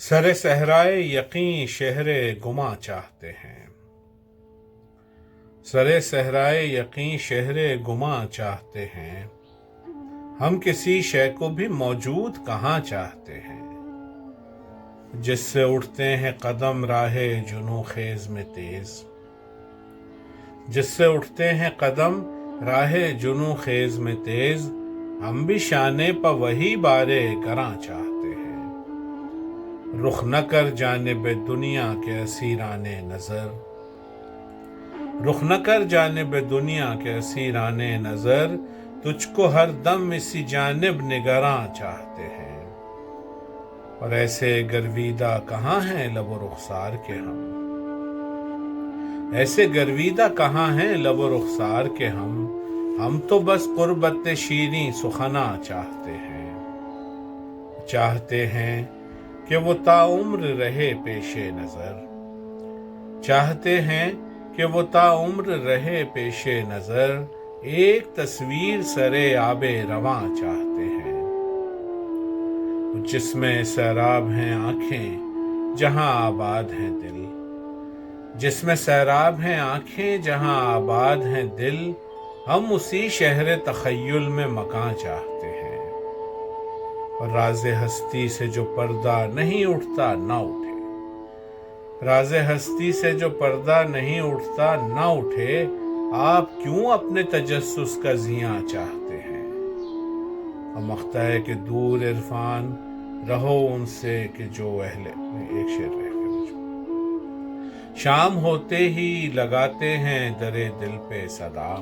سر صحرائے یقین شہر گما چاہتے ہیں، سر صحرائے یقین شہر گما چاہتے ہیں، ہم کسی شے کو بھی موجود کہاں چاہتے ہیں، جس سے اٹھتے ہیں قدم راہ جنوں خیز میں تیز، جس سے اٹھتے ہیں قدم راہ جنوں خیز میں تیز، ہم بھی شانے پہ وہی بارے گراں چاہتے ہیں، رخ نہ کر جانب دنیا کے اسیران نظر، رخ نہ کر جانب دنیا کے اسیران نظر، تجھ کو ہر دم اسی جانب نگراں چاہتے ہیں، اور ایسے گرویدہ کہاں ہیں لب و رخسار کے ہم، ایسے گرویدہ کہاں ہیں لب و رخسار کے ہم تو بس قربت شیریں سخنا چاہتے ہیں، چاہتے ہیں کہ وہ تا عمر رہے پیش نظر، چاہتے ہیں کہ وہ تا عمر رہے پیش نظر، ایک تصویر سر آب رواں چاہتے ہیں، جس میں سیراب ہیں آنکھیں جہاں آباد ہیں دل، جس میں سیراب ہیں آنکھیں جہاں آباد ہیں دل، ہم اسی شہر تخیل میں مکاں چاہتے ہیں، اور راز ہستی سے جو پردہ نہیں اٹھتا نہ اٹھے، راز ہستی سے جو پردہ نہیں اٹھتا نہ اٹھے، آپ کیوں اپنے تجسس کا زیاں چاہتے ہیں، ہم اختہ ہے کہ دور عرفان رہو ان سے کہ جو اہل ایک شعر رہ گیا، شام ہوتے ہی لگاتے ہیں در دل پہ صدا،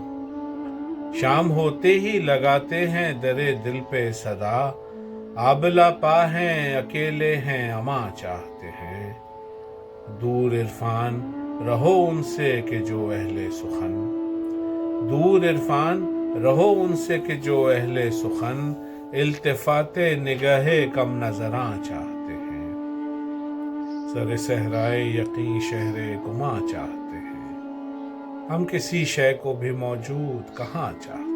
شام ہوتے ہی لگاتے ہیں در دل پہ صدا، آبلا پا ہیں اکیلے ہیں اماں چاہتے ہیں، دور عرفان رہو ان سے کہ جو اہل سخن، دور عرفان رہو ان سے کہ جو اہل سخن، التفات نگاہ کم نظراں چاہتے ہیں، سر صحرائے یقین شہر گما چاہتے ہیں، ہم کسی شے کو بھی موجود کہاں چاہتے ہیں۔